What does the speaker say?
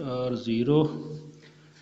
R0۔